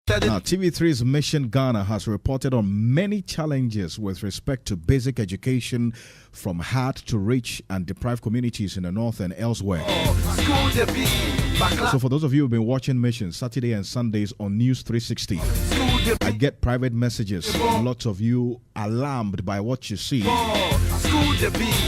Now, TV3's Mission Ghana has reported on many challenges with respect to basic education from hard to rich and deprived communities in the north and elsewhere. So for those of you who've been watching Mission Saturday and Sundays on News 360, I get private messages. Lots of you alarmed by what you see.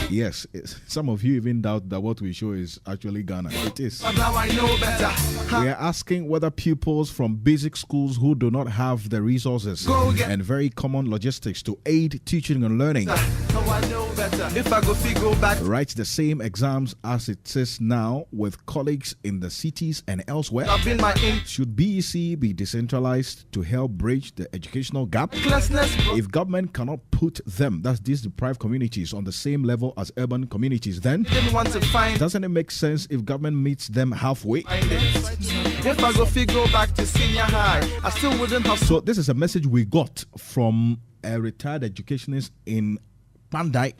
Yes, some of you even doubt that what we show is actually Ghana. It is. We are asking whether pupils from basic schools who do not have the resources and very common logistics to aid teaching and learning write the same exams as it is now with colleagues in the cities and elsewhere. Should BEC be decentralized to help bridge the educational gap? If government cannot put them, that's these deprived communities, on the same level as urban communities, then doesn't it make sense if government meets them halfway? If I go back to senior high, I still wouldn't have. So this is a message we got from a retired educationist in Pandai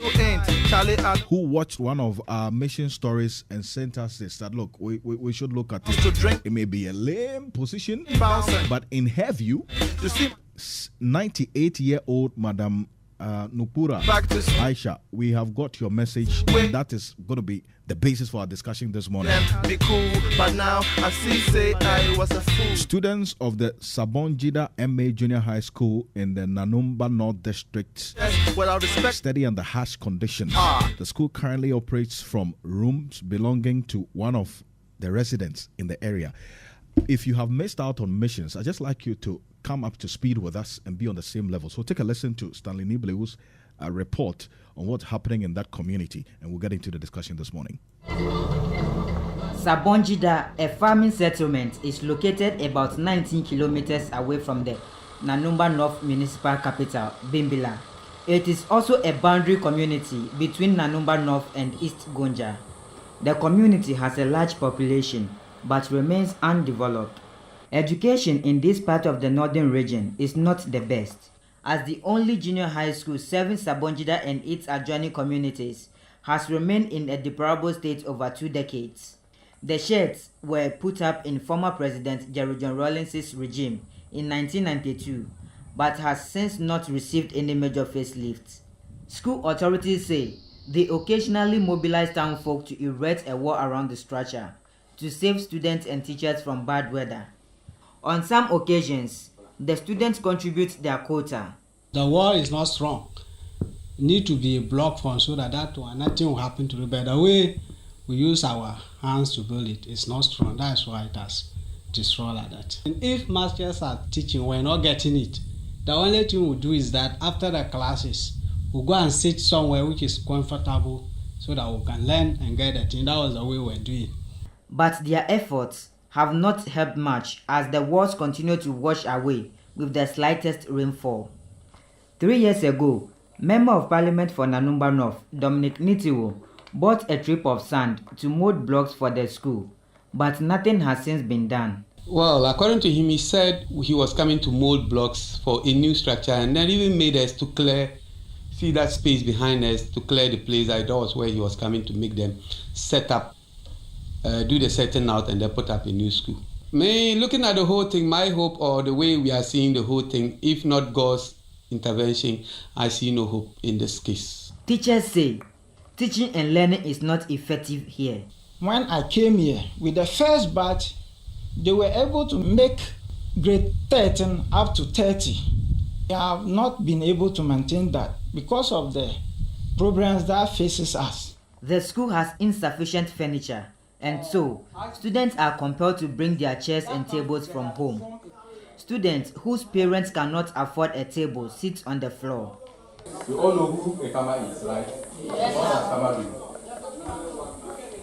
who watched one of our mission stories and sent us this, that look, we should look at it. It may be a lame position, but in her view, 98-year-old Madam Nupura Aisha, we have got your message, and that is going to be the basis for our discussion this morning. Be cool, but now I say I was a fool. Students of the Sabonjida MA Junior High School in the Nanumba North District study under harsh conditions. The school currently operates from rooms belonging to one of the residents in the area. If you have missed out on missions, I'd just like you to come up to speed with us and be on the same level. So take a listen to Stanley Niblew's report on what's happening in that community, and we'll get into the discussion this morning. Sabonjida, a farming settlement, is located about 19 kilometers away from the Nanumba North Municipal Capital, Bimbila. It is also a boundary community between Nanumba North and East Gonja. The community has a large population but remains undeveloped. Education in this part of the northern region is not the best, as the only junior high school serving Sabonjida and its adjoining communities has remained in a deplorable state over 2 decades. The sheds were put up in former President Jerry John Rawlings's regime in 1992, but has since not received any major facelifts. School authorities say they occasionally mobilize town folk to erect a wall around the structure to save students and teachers from bad weather. On some occasions, the students contribute their quota. The wall is not strong. It need to be blocked from so that nothing will happen to it. But the way we use our hands to build it is not strong. That's why it has destroyed like that. And if masters are teaching, we're not getting it. The only thing we do is that after the classes, we'll go and sit somewhere which is comfortable so that we can learn and get the thing. That was the way we're doing. But their efforts have not helped much as the walls continue to wash away with the slightest rainfall. 3 years ago, Member of Parliament for Nanumba North, Dominic Nitiwo, bought a trip of sand to mold blocks for the school, but nothing has since been done. Well, according to him, he said he was coming to mold blocks for a new structure, and then even made us to see that space behind us, to clear the place. That was where he was coming to make them set up, do the setting out, and then put up a new school. Looking at the whole thing, my hope, or the way we are seeing the whole thing, if not God's intervention, I see no hope in this case. Teachers say teaching and learning is not effective here. When I came here with the first batch, they were able to make grade 13 up to 30. They have not been able to maintain that because of the problems that faces us. The school has insufficient furniture, and so students are compelled to bring their chairs and tables from home. Students whose parents cannot afford a table sit on the floor. You all know who a Kama is, right? Yes.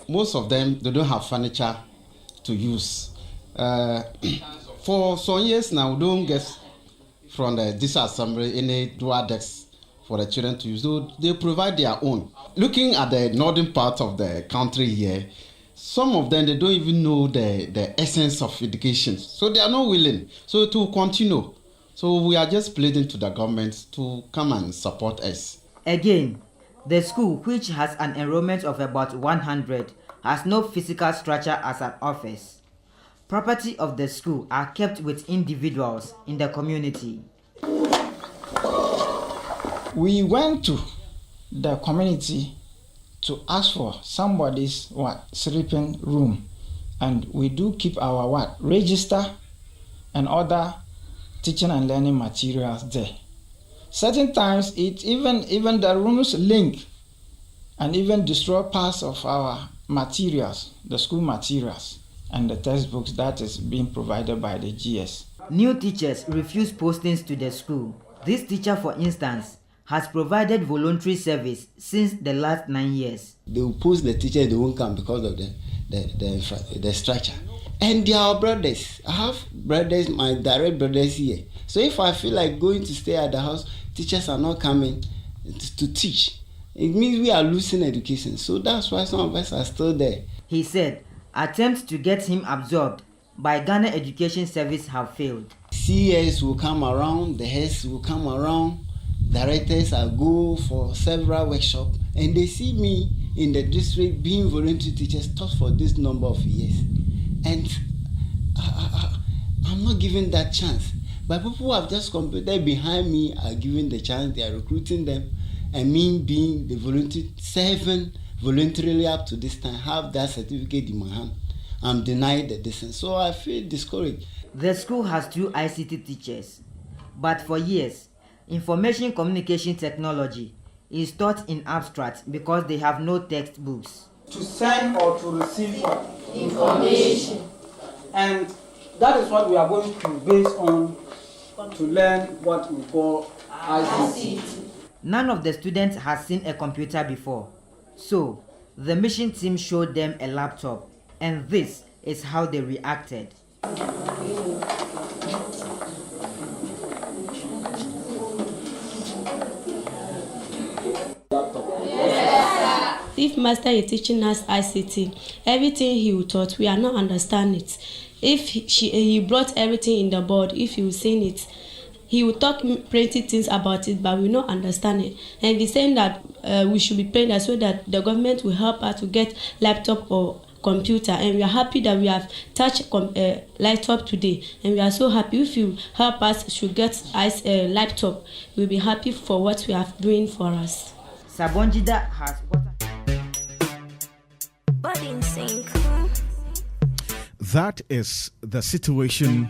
Most of them, they don't have furniture to use. For some years now, we don't get from the disassembly any dual decks for the children to use. So they provide their own. Looking at the northern part of the country here, some of them, they don't even know the essence of education. So they are not willing. So to continue. So we are just pleading to the government to come and support us. Again, the school, which has an enrollment of about 100, has no physical structure as an office. Property of the school are kept with individuals in the community. We went to the community to ask for somebody's sleeping room, and we do keep our register and other teaching and learning materials there. Certain times it even the rooms link and even destroy parts of our materials, the school materials and the textbooks that is being provided by the GS. New teachers refuse postings to the school. This teacher, for instance, has provided voluntary service since the last 9 years. They will post the teachers, they won't come because of the structure. And they are our brothers. I have brothers, my direct brothers here. So if I feel like going to stay at the house, teachers are not coming to teach. It means we are losing education. So that's why some of us are still there. He said attempts to get him absorbed by Ghana Education Service have failed. CES will come around, the heads will come around, directors will go for several workshops, and they see me in the district being voluntary teachers taught for this number of years. And I'm not given that chance. But people who have just competed behind me are given the chance, they are recruiting them, and me being the volunteer, serving voluntarily up to this time, have that certificate in my hand. I'm denied the distance, so I feel discouraged. The school has 2 ICT teachers, but for years, information communication technology is taught in abstract because they have no textbooks. To send or to receive information. And that is what we are going to base on to learn what we call ICT. None of the students has seen a computer before, so the mission team showed them a laptop, and this is how they reacted. If master is teaching us ICT, everything he taught, we are not understanding it. If he brought everything in the board, if you seen it, he will talk plenty things about it, but we not understand it. And he's saying that we should be praying that so that the government will help us to get laptop or computer, and we are happy that we have touched laptop today, and we are so happy. If you help us to get laptop, we'll be happy for what we are doing for us. Sabonjida has That is the situation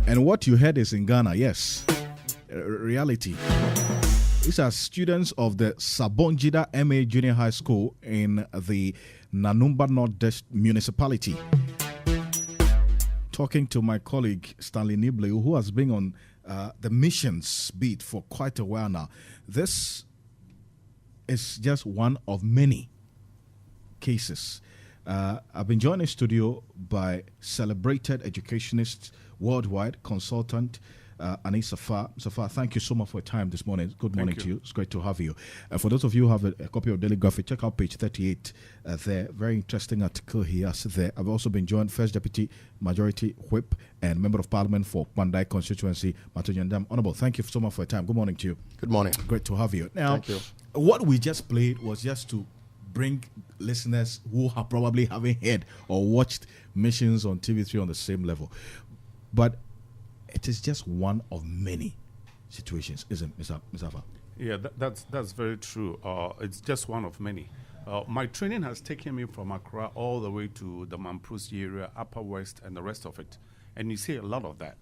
and what you heard is in Ghana. Yes, reality. These are students of the Sabonjida MA Junior High School in the Nanumba North municipality. Talking to my colleague Stanley Nibleu, who has been on the missions beat for quite a while now. This is just one of many cases. I've been joined in studio by celebrated educationist, worldwide consultant, Anis Safar. Safar, thank you so much for your time this morning. Good morning to you. It's great to have you. For those of you who have a copy of Daily Graphic, check out page 38 there. Very interesting article he has there. I've also been joined First Deputy Majority Whip and Member of Parliament for Pandai Constituency, Matonyandam. Honorable, thank you so much for your time. Good morning to you. Good morning. Great to have you. Now, thank you. What we just played was just to bring listeners who have probably haven't heard or watched missions on TV3 on the same level. But it is just one of many situations, isn't it, Mr. Afa? Yeah, that's very true. It's just one of many. My training has taken me from Accra all the way to the Mamprusi area, Upper West, and the rest of it. And you see a lot of that.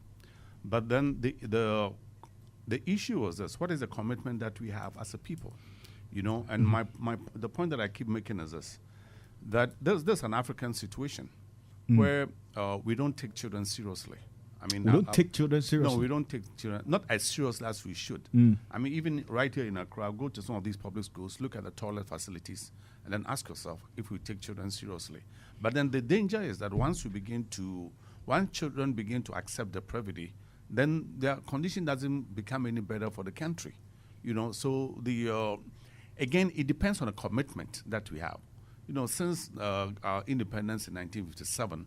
But then the issue was this: what is the commitment that we have as a people? You know, and the point that I keep making is this: that there's an African situation where we don't take children seriously. I mean, we don't take children seriously. No, we don't take children not as seriously as we should. I mean, even right here in Accra, go to some of these public schools, look at the toilet facilities, and then ask yourself if we take children seriously. But then the danger is that once children begin to accept the privity, then their condition doesn't become any better for the country. You know, so again, it depends on the commitment that we have. You know, since our independence in 1957.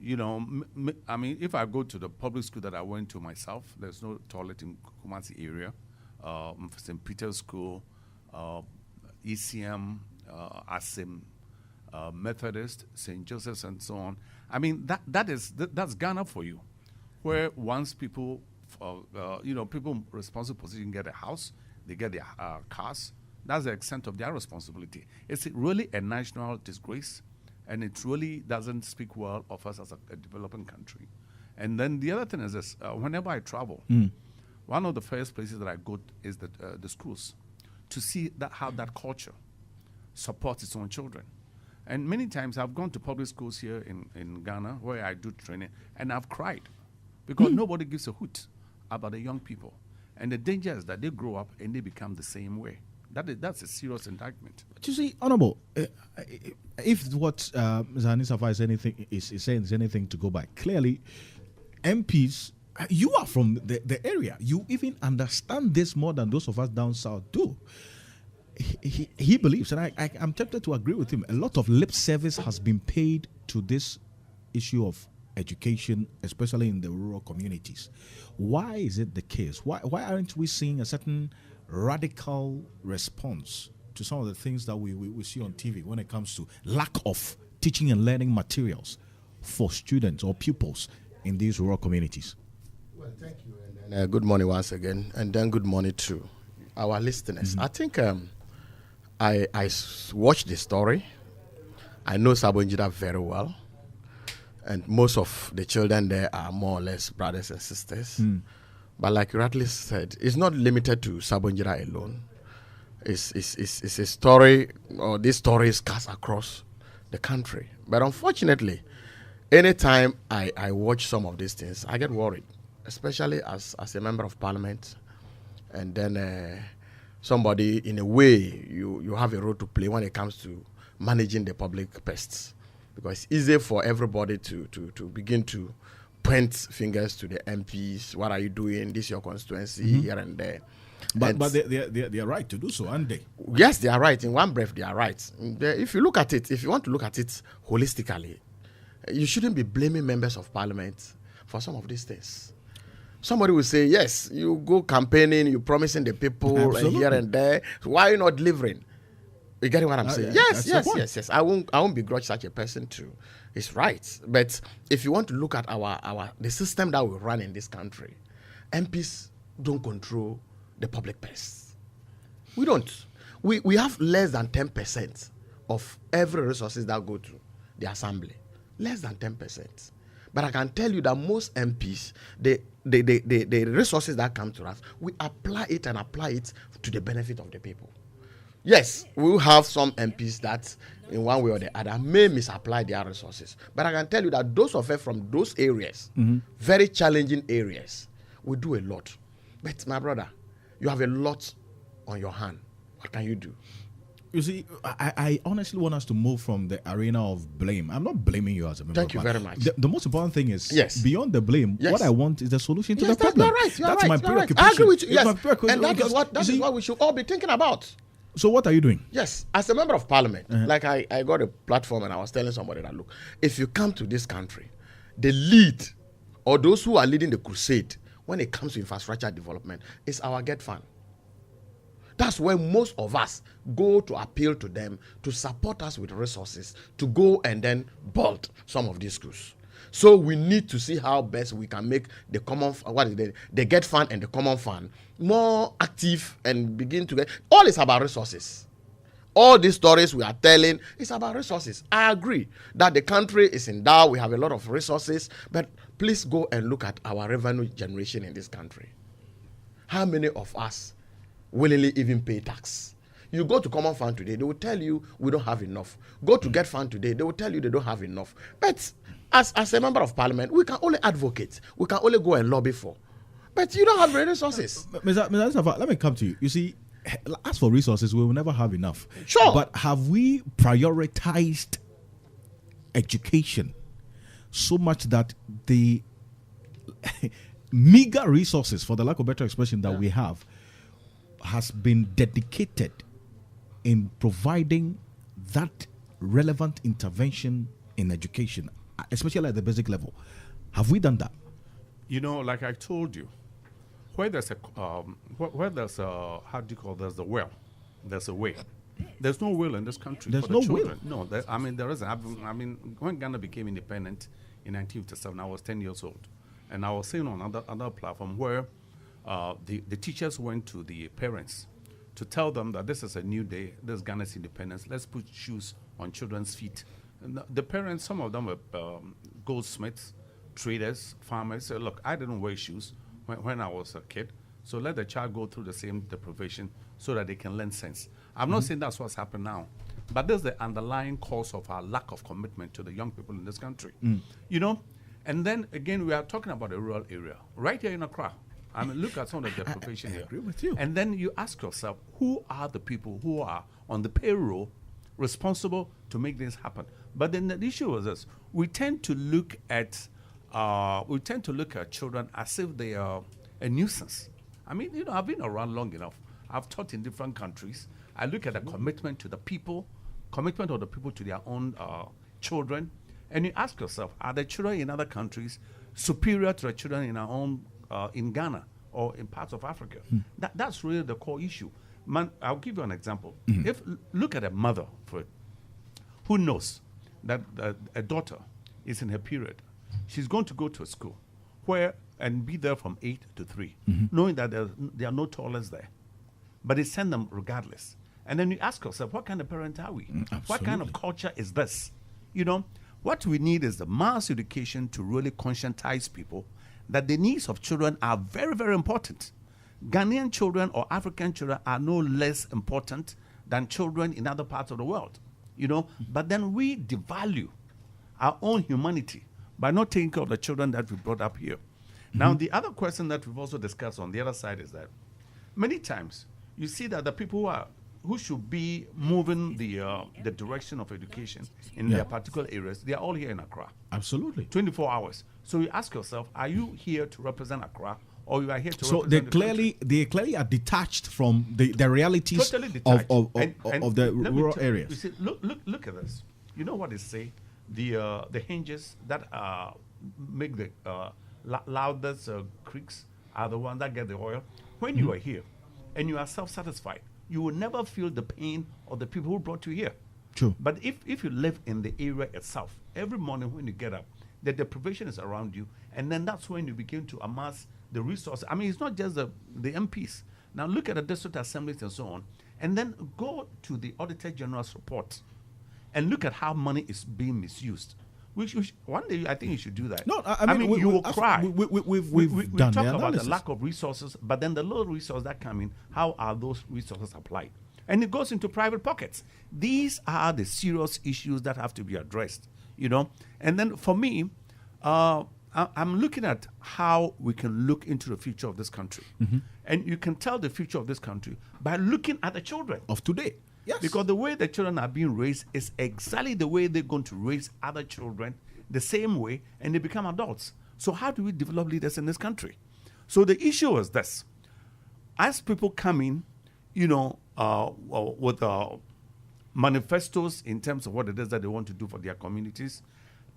You know, I mean, if I go to the public school that I went to myself, there's no toilet in Kumasi area. St. Peter's School, ECM, Asim, Methodist, St. Joseph's, and so on. I mean, that's Ghana for you, where once people, people in responsible position get a house, they get their cars. That's the extent of their responsibility. It's really a national disgrace, and it really doesn't speak well of us as a developing country. And then the other thing is this: whenever I travel, one of the first places that I go is the schools, to see how that culture supports its own children. And many times I've gone to public schools here in Ghana where I do training, and I've cried because nobody gives a hoot about the young people. And the danger is that they grow up and they become the same way. That's a serious indictment. But you see, Honorable, if what Ms. Hanisafa is saying is anything to go by, clearly MPs, you are from the area. You even understand this more than those of us down south do. He believes, and I'm tempted to agree with him, a lot of lip service has been paid to this issue of education, especially in the rural communities. Why is it the case? Why aren't we seeing a certain radical response to some of the things that we see on TV when it comes to lack of teaching and learning materials for students or pupils in these rural communities? Well, thank you. And good morning once again. And then good morning to our listeners. I think I watched the story. I know Sabonjida very well. And most of the children there are more or less brothers and sisters. But like you rightly said, it's not limited to Sabonjida alone. It's a story, or this story is cast across the country. But unfortunately, anytime I watch some of these things, I get worried, especially as a member of parliament. And then somebody, in a way, you have a role to play when it comes to managing the public pests. Because it's easy for everybody to begin to point fingers to the MPs. What are you doing? This is your constituency, here and there. But they are right to do so, aren't they? Yes, they are right. In one breath, they are right. If you look at it, if you want to look at it holistically, you shouldn't be blaming members of parliament for some of these things. Somebody will say, yes, you go campaigning, you're promising the people and here and there. So why are you not delivering? You getting what I'm saying? Yes. I won't begrudge such a person too. It's right. But if you want to look at the system that we run in this country, MPs don't control the public purse. We don't. We have less than 10% of every resources that go to the assembly. Less than 10%. But I can tell you that most MPs, the resources that come to us, we apply it to the benefit of the people. Yes, we will have some MPs that, in one way or the other, may misapply their resources. But I can tell you that those of us from those areas, very challenging areas, we do a lot. But my brother, you have a lot on your hand. What can you do? You see, I honestly want us to move from the arena of blame. I'm not blaming you as a member. Thank you very much. The most important thing is, beyond the blame, what I want is the solution to the problem. That's my preoccupation. I agree with you. Yes. And that is what we should all be thinking about. So what are you doing? Yes, as a member of parliament, like I got a platform and I was telling somebody that, look, if you come to this country, the lead or those who are leading the crusade when it comes to infrastructure development is our GET fund. That's where most of us go to appeal to them to support us with resources to go and then build some of these schools. So we need to see how best we can make the common, the GET fund and the common fund more active and begin to get. All is about resources. All these stories we are telling is about resources. I agree that the country is endowed, we have a lot of resources, but please go and look at our revenue generation in this country. How many of us willingly even pay tax? You go to common fund today, they will tell you we don't have enough. Go to GET fund today, they will tell you they don't have enough. But as a member of parliament, we can only advocate. We can only go and lobby for. But you don't have the resources. Mr. Let me come to you. You see, as for resources, we will never have enough. Sure. But have we prioritized education so much that the meager resources, for the lack of better expression, that we have has been dedicated in providing that relevant intervention in education, especially at the basic level? Have we done that? You know, like I told you, where there's a how do you call there's a well, there's a way. There's no will in this country There's for the no will. children. No, there isn't. When Ghana became independent in 1957, I was 10 years old. And I was saying on another platform where the teachers went to the parents to tell them that this is a new day, this is Ghana's independence, let's put shoes on children's feet. And the parents, some of them were goldsmiths, traders, farmers, said, look, I didn't wear shoes when I was a kid, so let the child go through the same deprivation so that they can learn sense. I'm not saying that's what's happened now, but there's the underlying cause of our lack of commitment to the young people in this country. You know, and then again, we are talking about a rural area, right here in Accra. I mean, look at some of the deprivation here. I agree with you. And then you ask yourself, who are the people who are on the payroll responsible to make this happen? But then the issue is this: we tend to look at children as if they are a nuisance. I mean, you know, I've been around long enough. I've taught in different countries. I look at the commitment to the people, commitment of the people to their own children, and you ask yourself, are the children in other countries superior to the children in our own in Ghana or in parts of Africa? That's really the core issue. Man, I'll give you an example. Look at a mother, Fred, who knows that a daughter is in her period. She's going to go to a school and be there from 8 to 3, knowing that there are no toilets there. But they send them regardless. And then you ask yourself, what kind of parent are we? What kind of culture is this? You know, what we need is the mass education to really conscientize people that the needs of children are very, very important. Ghanaian children or African children are no less important than children in other parts of the world, you know. But then we devalue our own humanity by not taking care of the children that we brought up here. Now, the other question that we've also discussed on the other side is that many times you see that the people who should be moving the direction of education in their particular areas, they are all here in Accra. Absolutely. 24 hours. So you ask yourself, are you here to represent Accra, or you are here to so represent they clearly are detached from the realities totally detached. of the let me rural tell you, areas. You see, look at this. You know what they say? The hinges that make the loudest creaks are the ones that get the oil. When you are here and you are self-satisfied, you will never feel the pain of the people who brought you here. True. But if you live in the area itself, every morning when you get up, the deprivation is around you, and then that's when you begin to amass the resources. I mean, it's not just the MPs. Now look at the district assemblies and so on, and then go to the Auditor General's report and look at how money is being misused. One day, I think you should do that. No, I mean you will cry. We've done talk the about analysis. the lack of resources, but then the little resources that come in, how are those resources applied? And it goes into private pockets. These are the serious issues that have to be addressed, you know. And then for me, I'm looking at how we can look into the future of this country. And you can tell the future of this country by looking at the children of today. Yes. Because the way the children are being raised is exactly the way they're going to raise other children, the same way, and they become adults. So how do we develop leaders in this country? So the issue is this. As people come in, you know, with manifestos in terms of what it is that they want to do for their communities,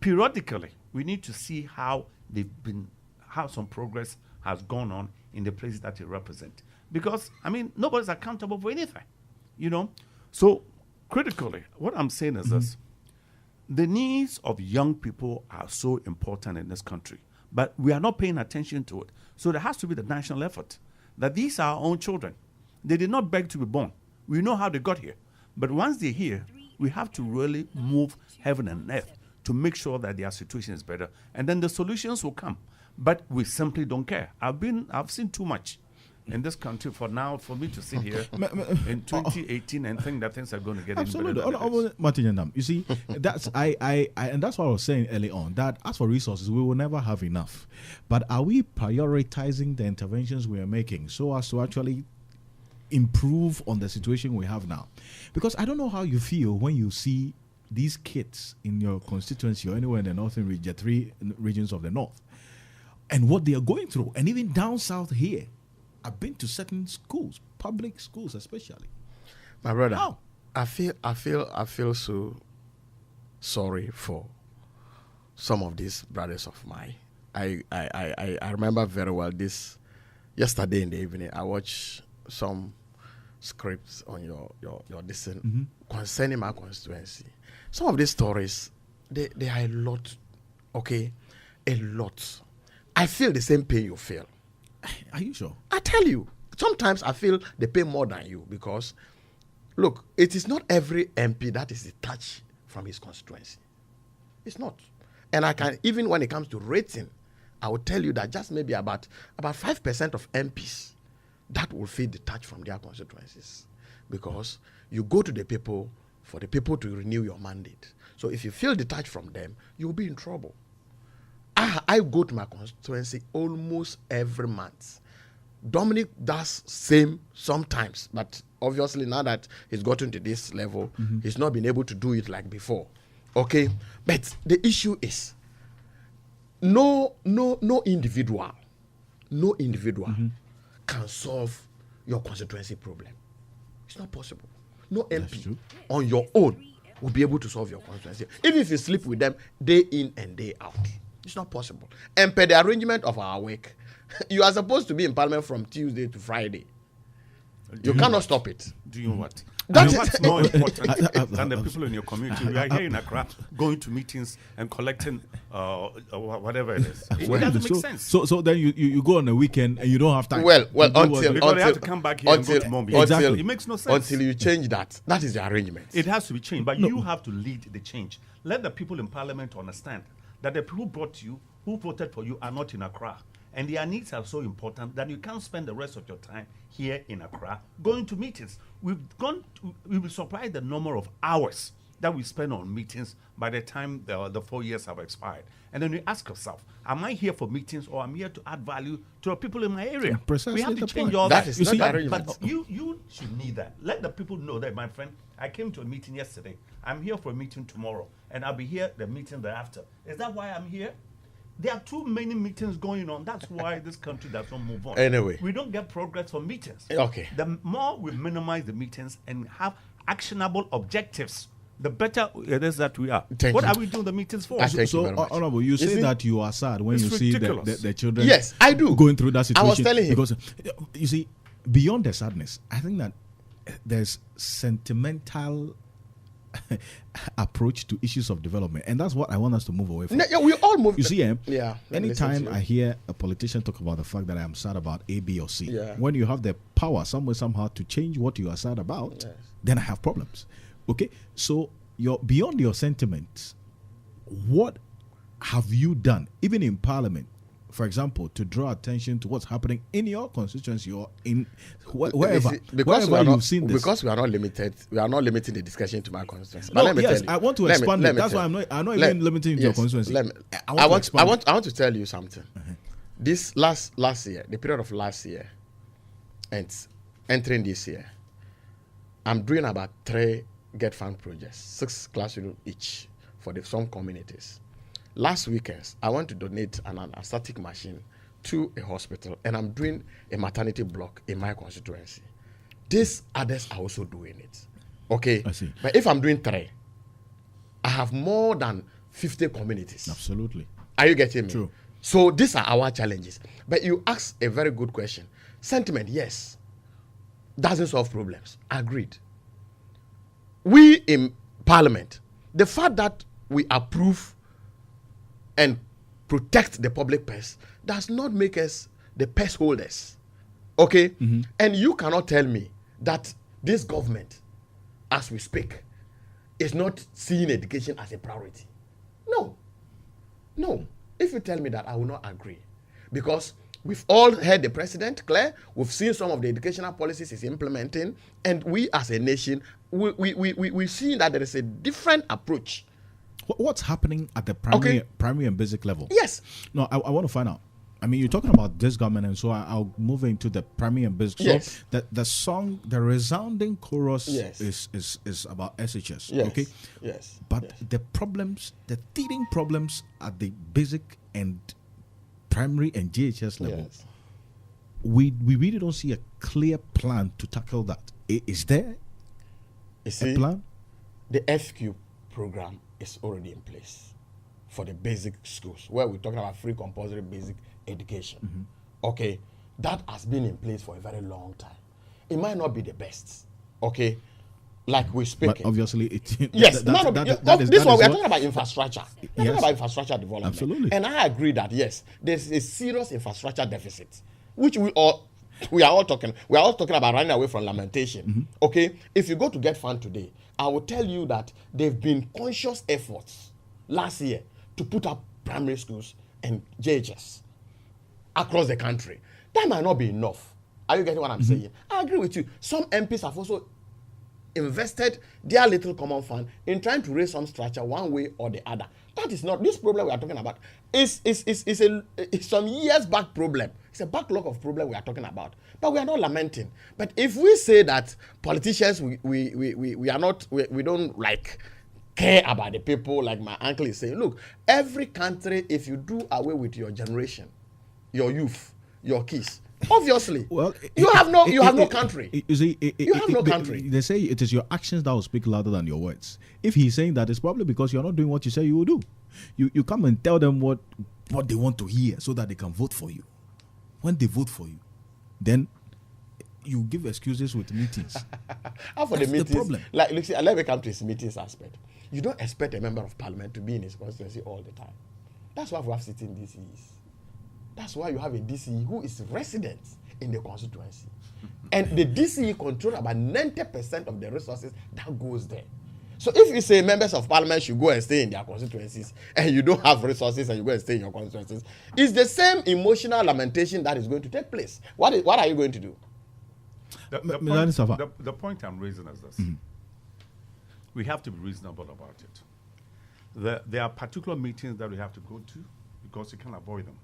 periodically, we need to see how some progress has gone on in the places that they represent. Because, I mean, nobody's accountable for anything, you know. So, critically, what I'm saying is this. The needs of young people are so important in this country, but we are not paying attention to it. So there has to be the national effort that these are our own children. They did not beg to be born. We know how they got here. But once they're here, we have to really move heaven and earth to make sure that their situation is better. And then the solutions will come. But we simply don't care. I've seen too much in this country for me to sit here in 2018 and think that things are going to get absolutely better. Martin, you see, that's and that's what I was saying early on, that as for resources, we will never have enough. But are we prioritizing the interventions we are making so as to actually improve on the situation we have now? Because I don't know how you feel when you see these kids in your constituency or anywhere in the northern region, 3 regions of the north, and what they are going through. And even down south here, I've been to certain schools, public schools especially. My brother, How? I feel so sorry for some of these brothers of mine. I remember very well this yesterday in the evening. I watched some scripts on your dissent concerning my constituency. Some of these stories, they are a lot, okay? A lot. I feel the same pain you feel. Are you sure? I tell you, sometimes I feel they pay more than you because, look, it is not every MP that is detached from his constituency. It's not. And I can, even when it comes to rating, I will tell you that just maybe about 5% of MPs that will feel detached from their constituencies, because you go to the people for the people to renew your mandate. So if you feel detached from them, you'll be in trouble. I go to my constituency almost every month. Dominic does same sometimes, but obviously now that he's gotten to this level, he's not been able to do it like before. Okay, but the issue is no individual can solve your constituency problem. It's not possible. No MP on your own will be able to solve your constituency. Even if you sleep with them day in and day out, it's not possible. And per the arrangement of our work, you are supposed to be in Parliament from Tuesday to Friday. You cannot stop it. Do you know what? That is what's more important than the people in your community? We are here in Accra, going to meetings and collecting whatever it is. It doesn't make sense. So then you go on a weekend and you don't have time. Well, until they have to come back here and go to Mombi. Exactly. It makes no sense. Until you change that. That is the arrangement. It has to be changed, but you have to lead the change. Let the people in Parliament understand that the people who brought you, who voted for you, are not in Accra. And their needs are so important that you can't spend the rest of your time here in Accra going to meetings. We will surprise the number of hours that we spend on meetings by the time the 4 years have expired. And then you ask yourself, am I here for meetings or am I here to add value to the people in my area? Precisely we have to the change point. all That that. is not the arrangement. But you should need that. Let the people know that, my friend, I came to a meeting yesterday. I'm here for a meeting tomorrow. And I'll be here the meeting thereafter. Is that why I'm here? There are too many meetings going on. That's why this country does not move on. Anyway. We don't get progress from meetings. Okay. The more we minimize the meetings and have actionable objectives, the better it is that we are. Thank what you. are we doing the meetings for? So Honorable, you say that you are sad when you see the children Yes, I do. going through that situation. I was telling him. Because, you see, beyond the sadness, I think that there's sentimental approach to issues of development, and that's what I want us to move away from. Yeah, we all move. You see, anytime I hear a politician talk about the fact that I am sad about A, B, or C, Yeah. when you have the power some way, somehow to change what you are sad about, then I have problems. Okay, so beyond your sentiments, what have you done, even in Parliament, for example, to draw attention to what's happening in your constituency or in wherever you've seen this? Because we are not limiting the discussion to my constituency. No, But yes, I want to expand it. That's why I'm not even limiting your constituency. I want to tell you something. This last year, the period of last year, and entering this year, I'm doing about 3 Get Fund projects, 6 classrooms each for some communities. Last weekend, I want to donate an anesthetic machine to a hospital, and I'm doing a maternity block in my constituency. These others are also doing it. Okay? I see. But if I'm doing 3, I have more than 50 communities. Absolutely. Are you getting me? True. So these are our challenges. But you ask a very good question. Sentiment, yes, doesn't solve problems. Agreed. We in Parliament, the fact that we approve and protect the public purse does not make us the purse holders. Okay? And you cannot tell me that this government, as we speak, is not seeing education as a priority. No. If you tell me that, I will not agree. Because we've all heard the president, Claire, we've seen some of the educational policies he's implementing, and we as a nation, we've seen that there is a different approach. What's happening at the primary and basic level? Yes. No, I want to find out. I mean, you're talking about this government, and so I'll move into the primary and basic. Yes. So the song, the resounding chorus Yes. is about SHS. Yes. Okay. Yes. But Yes. the problems, the teething problems at the basic and primary and GHS level, Yes. we really don't see a clear plan to tackle that. Is there You see, a plan? the FQ program is already in place for the basic schools, where we're talking about free compulsory basic education. Okay, that has been in place for a very long time. it might not be the best. Okay, like we speak. But obviously, it. Yes, that is this one we are what- talking about infrastructure. We're talking about infrastructure development. Absolutely. And I agree that yes, there's a serious infrastructure deficit, which we are all talking about running away from lamentation. Okay, if you go to Get Fund today, I will tell you that they've been conscious efforts last year to put up primary schools and JHS across the country. That might not be enough. Are you getting what I'm saying? I agree with you. Some MPs have also invested their little common fund in trying to raise some structure one way or the other. That is not this problem we are talking about. It's some years back problem. It's a backlog of problem we are talking about. But we are not lamenting. But if we say that politicians we are not we don't like care about the people, like my uncle is saying, look, every country, if you do away with your generation, your youth, your kids, obviously, well, you have no country. You see, you have no country. They say it is your actions that will speak louder than your words. If he's saying that, it's probably because you're not doing what you say you will do. You come and tell them what they want to hear so that they can vote for you. When they vote for you, then you give excuses with meetings. How for That's the meetings? the problem. Like, look, see, let me come to his meetings aspect. You don't expect a member of parliament to be in his constituency all the time. That's why we have sitting DCs. That's why you have a DCE who is resident in the constituency. And the DCE control about 90% of the resources that goes there. So if you say members of parliament should go and stay in their constituencies and you don't have resources and you go and stay in your constituencies, it's the same emotional lamentation that is going to take place. What are you going to do? The point I'm raising is this. We have to be reasonable about it. There are particular meetings that we have to go to because you can't avoid them.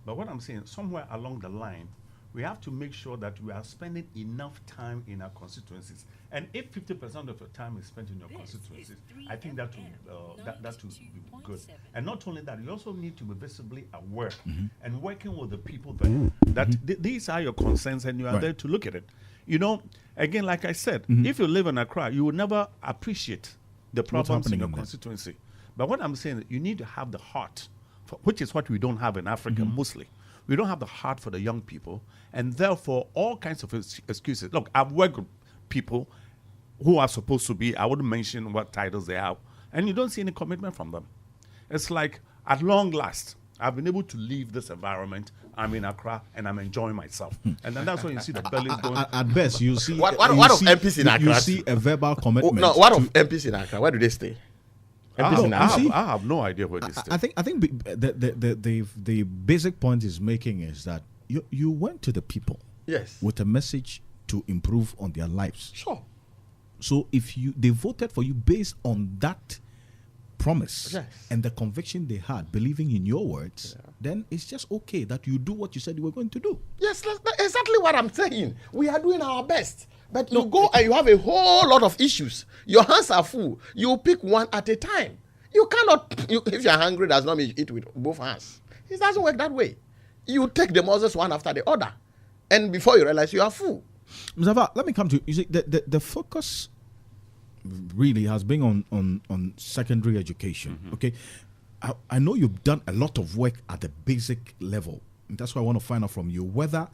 But what I'm saying, somewhere along the line, we have to make sure that we are spending enough time in our constituencies. And if 50% of your time is spent in your constituencies, I think that will be good. And not only that, you also need to be visibly aware and working with the people there that these are your concerns and you are there to look at it. You know, again, like I said, if you live in Accra, you will never appreciate the problems in your constituency. But what I'm saying is you need to have the heart, which is what we don't have in Africa mostly. We don't have the heart for the young people, and therefore all kinds of excuses. Look, I've worked with people who are supposed to be, I wouldn't mention what titles they have, and you don't see any commitment from them. It's like, at long last, I've been able to leave this environment. I'm in Accra, and I'm enjoying myself. And then that's when you see the bellies going. At best, you see... What of MPs in Accra? You see a verbal commitment. No, what of MPs in Accra? Where do they stay? I have no idea where this is. I think the basic point he's making is that you went to the people with a message to improve on their lives. Sure. So if they voted for you based on that promise and the conviction they had, believing in your words, then it's just okay that you do what you said you were going to do. Yes, that's exactly what I'm saying. We are doing our best. But you go and you have a whole lot of issues. Your hands are full. You pick one at a time. You cannot, if you're hungry, does not mean you eat with both hands. It doesn't work that way. You take the Moses one after the other. And before you realize you are full. Mustafa, let me come to you. You see, the focus really has been on secondary education. Okay. I know you've done a lot of work at the basic level. And that's why I want to find out from you whether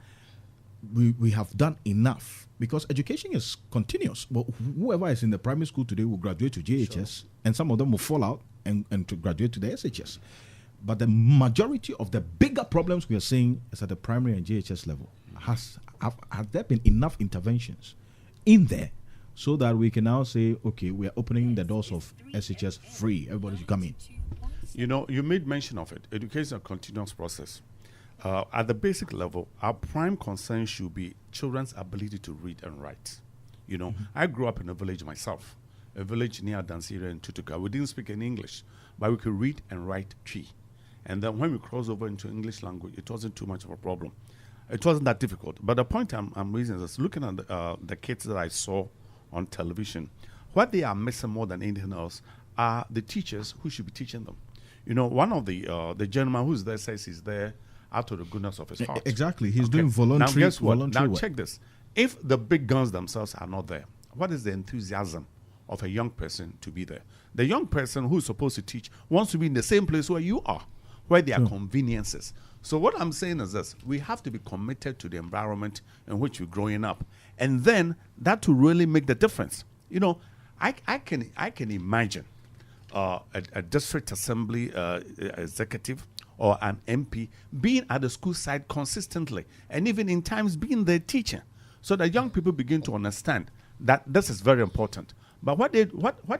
we have done enough, because education is continuous. But whoever is in the primary school today will graduate to JHS, and some of them will fall out and to graduate to the SHS. But the majority of the bigger problems we are seeing is at the primary and JHS level. Has there been enough interventions in there so that we can now say, okay, we are opening the doors of SHS free, everybody should come in? You know, you made mention of it. Education is a continuous process. At the basic level, our prime concern should be children's ability to read and write. You know, I grew up in a village myself, a village near Dansira in Tutuka. We didn't speak any English, but we could read and write Twi. And then when we crossed over into English language, it wasn't too much of a problem. It wasn't that difficult. But the point I'm raising is looking at the kids that I saw on television, what they are missing more than anything else are the teachers who should be teaching them. You know, one of the gentleman who's there says he's there out of the goodness of his heart. Exactly. He's doing voluntary. Now, guess what? Voluntary Now, work. check this. If the big guns themselves are not there, what is the enthusiasm of a young person to be there? The young person who's supposed to teach wants to be in the same place where you are, where there are conveniences. So what I'm saying is this: we have to be committed to the environment in which we're growing up, and then that will really make the difference. You know, I can imagine a district assembly executive or an MP being at the school side consistently, and even in times being their teacher, so that young people begin to understand that this is very important. But what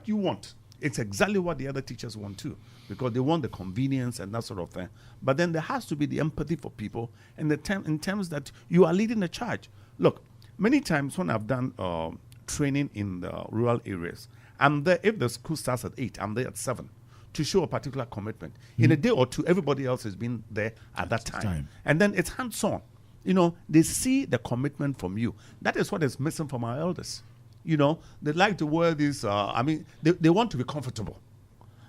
you want, it's exactly what the other teachers want too, because they want the convenience and that sort of thing. But then there has to be the empathy for people, and in terms that you are leading the charge. Look, many times when I've done training in the rural areas, I'm there. If the school starts at 8, I'm there at 7 to show a particular commitment. In a day or two, everybody else has been there at that time. And then it's hands-on. You know, they see the commitment from you. That is what is missing from our elders. You know, they like to wear this. They want to be comfortable,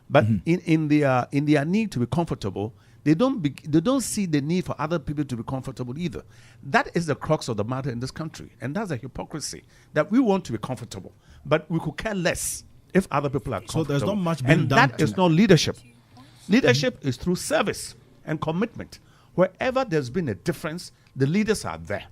but in their need to be comfortable, they don't see the need for other people to be comfortable either. That is the crux of the matter in this country, and that's a hypocrisy that we want to be comfortable, but we could care less if other people are comfortable. So there's not much being done. And that is not leadership. Leadership is through service and commitment. Wherever there's been a difference, the leaders are there.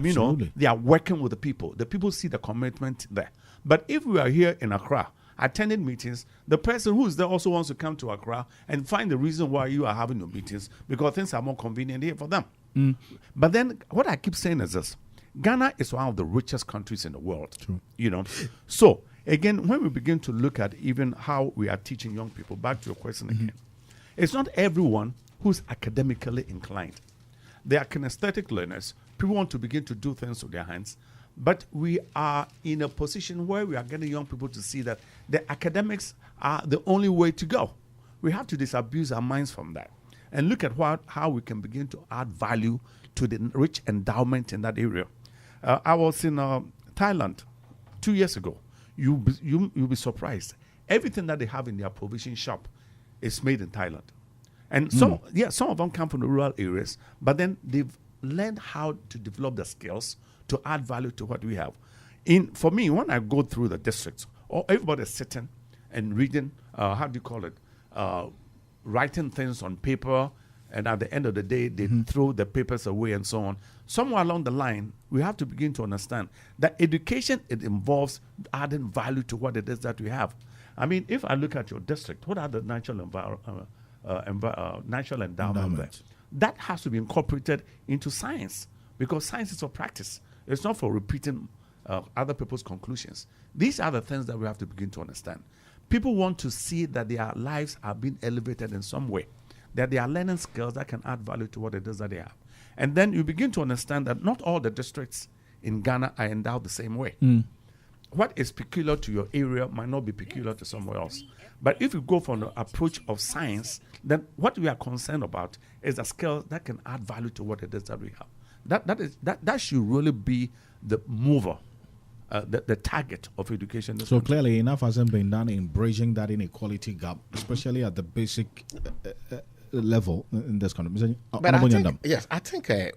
You know, they are working with the people. The people see the commitment there. But if we are here in Accra, attending meetings, the person who is there also wants to come to Accra and find the reason why you are having your meetings, because things are more convenient here for them. But then what I keep saying is this: Ghana is one of the richest countries in the world. True. You know, so again, when we begin to look at even how we are teaching young people, back to your question again, it's not everyone who's academically inclined. They are kinesthetic learners. People want to begin to do things with their hands. But we are in a position where we are getting young people to see that the academics are the only way to go. We have to disabuse our minds from that and look at how we can begin to add value to the rich endowment in that area. I was in Thailand 2 years ago. You'll be surprised. Everything that they have in their provision shop is made in Thailand. And some of them come from the rural areas, but then they've learned how to develop the skills to add value to what we have. For me, when I go through the districts, everybody's sitting and reading, writing things on paper, and at the end of the day, they throw the papers away and so on. Somewhere along the line, we have to begin to understand that education, it involves adding value to what it is that we have. I mean, if I look at your district, what are the natural endowment there? That has to be incorporated into science, because science is for practice. It's not for repeating other people's conclusions. These are the things that we have to begin to understand. People want to see that their lives are being elevated in some way, that they are learning skills that can add value to what it is that they have. And then you begin to understand that not all the districts in Ghana are endowed the same way. What is peculiar to your area might not be peculiar to somewhere else. But if you go from the approach of science, then what we are concerned about is a skill that can add value to what it is that we have. That should really be the mover, the target of education. So clearly, enough hasn't been done in bridging that inequality gap, especially at the basic level in this country. But I think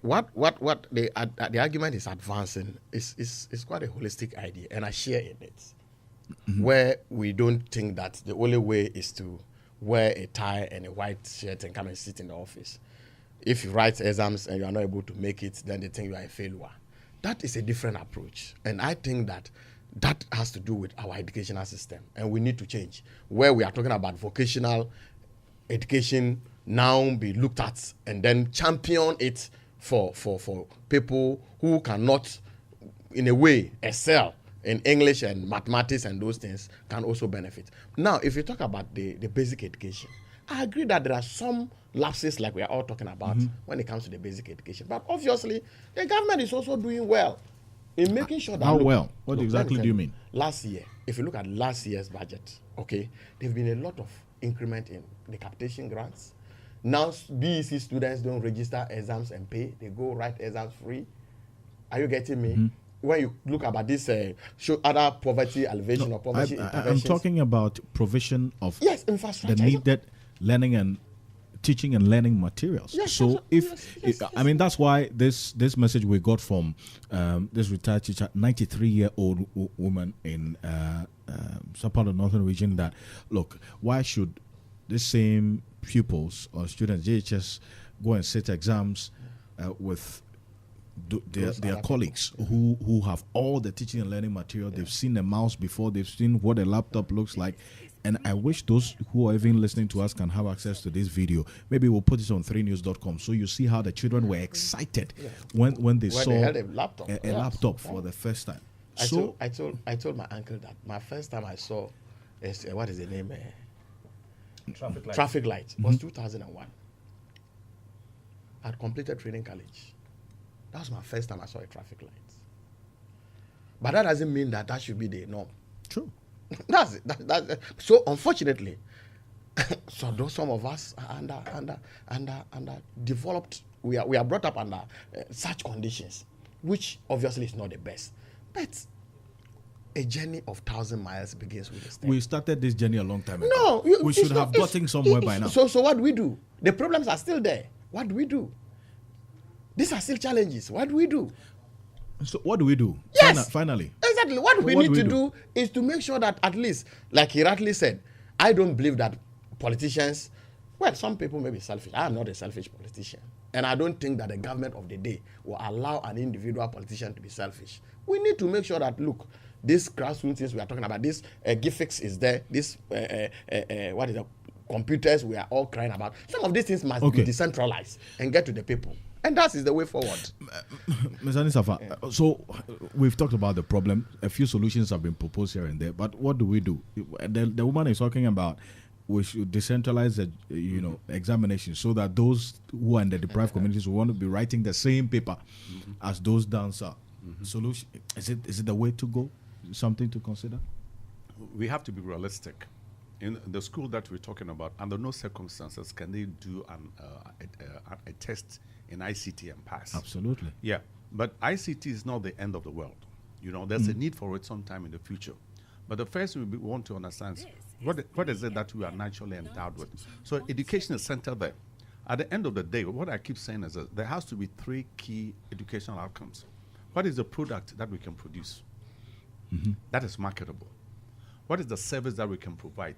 what the argument is advancing is quite a holistic idea, and I share in it. Where we don't think that the only way is to wear a tie and a white shirt and come and sit in the office. If you write exams and you are not able to make it, then they think you are a failure. That is a different approach. And I think that has to do with our educational system, and we need to change. Where we are talking about vocational education now be looked at and then champion it for people who cannot, in a way, excel in English and mathematics, and those things can also benefit. Now, if you talk about the basic education, I agree that there are some lapses like we are all talking about when it comes to the basic education. But obviously, the government is also doing well in making sure that... How well? What exactly do you mean? Last year, if you look at last year's budget, okay, there's been a lot of increment in the capitation grants. Now, BEC students don't register exams and pay. They go write exams free. Are you getting me? When you look about this, show other poverty alleviation or poverty interventions. I'm talking about provision of infrastructure. The needed learning and teaching and learning materials. Yes, so I mean, that's why this message we got from this retired teacher, 93-year-old woman in some part of the northern region, that look, why should the same pupils or students, JHS, go and sit exams with their colleagues who have all the teaching and learning material. They've seen a mouse before, they've seen what a laptop looks like. And I wish those who are even listening to us can have access to this video. Maybe we'll put it on 3news.com so you see how the children were excited when they saw had a laptop, laptop for the first time. I told my uncle that my first time I saw what is the name? Traffic light was 2001. I had completed training college. That was my first time I saw a traffic light. But that doesn't mean that should be the norm. True. That's so unfortunately, some of us are under developed. We are brought up under such conditions, which obviously is not the best. But a journey of 1,000 miles begins with a step. We started this journey a long time ago. No, we should have gotten somewhere by now. So what do we do? The problems are still there. What do we do? These are still challenges. What do we do? So what do we do? Yes. Finally. Exactly. What we need to do is to make sure that at least, like he rightly said, I don't believe that politicians, well, some people may be selfish. I am not a selfish politician. And I don't think that the government of the day will allow an individual politician to be selfish. We need to make sure that, look, this grassroots things we are talking about, this GIFIX is there, this, what is the computers we are all crying about. Some of these things must be decentralized and get to the people. And that is the way forward. Ms. Anisafa, so we've talked about the problem. A few solutions have been proposed here and there. But what do we do? The woman is talking about we should decentralize the examination so that those who are in the deprived communities will want to be writing the same paper as those down south. Solution, is it the way to go? Something to consider? We have to be realistic. In the school that we're talking about, under no circumstances can they do a test in ICT and pass. Absolutely. Yeah, but ICT is not the end of the world. There's a need for it sometime in the future. But the first thing we want to understand is what is it that we are naturally endowed with. So education is centered there. At the end of the day, what I keep saying is that there has to be 3 key educational outcomes. What is the product that we can produce that is marketable? What is the service that we can provide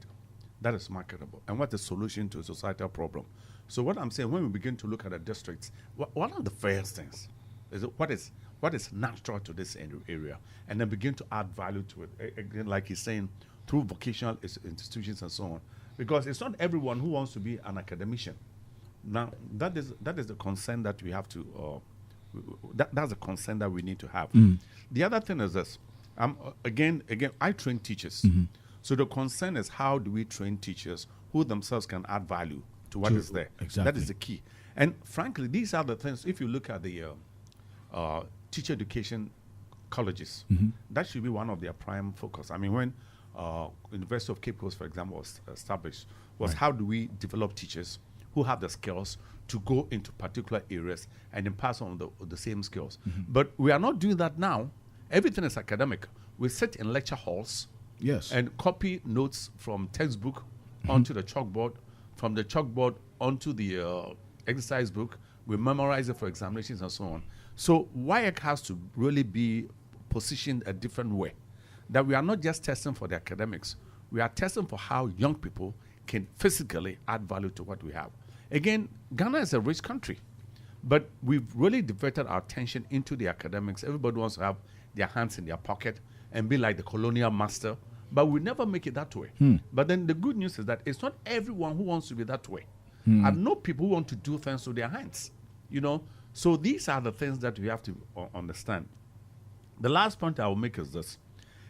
that is marketable? And what's the solution to a societal problem? So what I'm saying, when we begin to look at the districts, one of the first things is what is natural to this area, and then begin to add value to it. Again, like he's saying, through vocational institutions and so on, because it's not everyone who wants to be an academician. Now, that is the concern that we have to. That's a concern that we need to have. The other thing is this. Again, I train teachers. So the concern is, how do we train teachers who themselves can add value to what is there? Exactly. That is the key. And frankly, these are the things, if you look at the teacher education colleges, that should be one of their prime focus. I mean, when University of Cape Coast, for example, was established, was how do we develop teachers who have the skills to go into particular areas and then pass on the same skills. But we are not doing that now. Everything is academic. We sit in lecture halls and copy notes from textbook onto the chalkboard, from the chalkboard onto the exercise book. We memorize it for examinations and so on. So WIAC has to really be positioned a different way, that we are not just testing for the academics. We are testing for how young people can physically add value to what we have. Again, Ghana is a rich country, but we've really diverted our attention into the academics. Everybody wants to have their hands in their pocket and be like the colonial master, but we never make it that way. But then the good news is that it's not everyone who wants to be that way. I know people who want to do things with their hands, So these are the things that we have to understand. The last point I will make is this.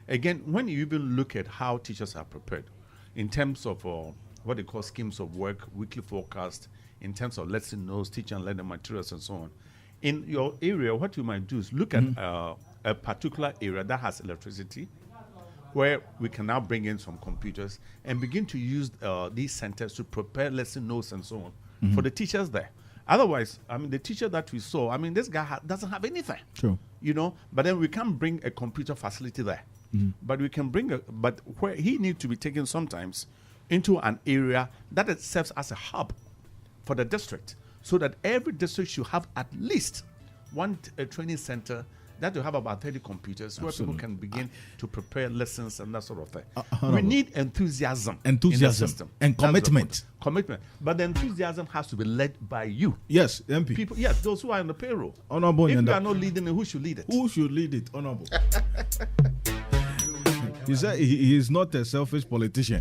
Again, when you even look at how teachers are prepared in terms of what they call schemes of work, weekly forecast, in terms of lesson notes, teacher and learning materials and so on, in your area, what you might do is look at a particular area that has electricity, where we can now bring in some computers and begin to use these centers to prepare lesson notes and so on for the teachers there. Otherwise, I mean, the teacher that we saw, this guy doesn't have anything. True. But then we can't bring a computer facility there. But we can bring but where he needs to be taken sometimes into an area that it serves as a hub for the district, so that every district should have at least one training center that you have about 30 computers where people can begin to prepare lessons and that sort of thing. We Honorable. need enthusiasm in the Enthusiasm system. and That's the commitment. point. Commitment. But the enthusiasm has to be led by you. Yes, MP. People, yes, those who are on the payroll. Honorable If you Nyanda. are not leading it, who should lead it? Who should lead it, Honorable? He said he is not a selfish politician.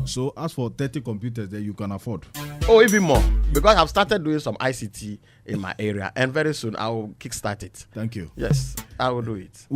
So as for 30 computers that you can afford. Oh, even more. Because I've started doing some ICT in my area, and very soon I will kickstart it. Thank you. Yes, I will do it.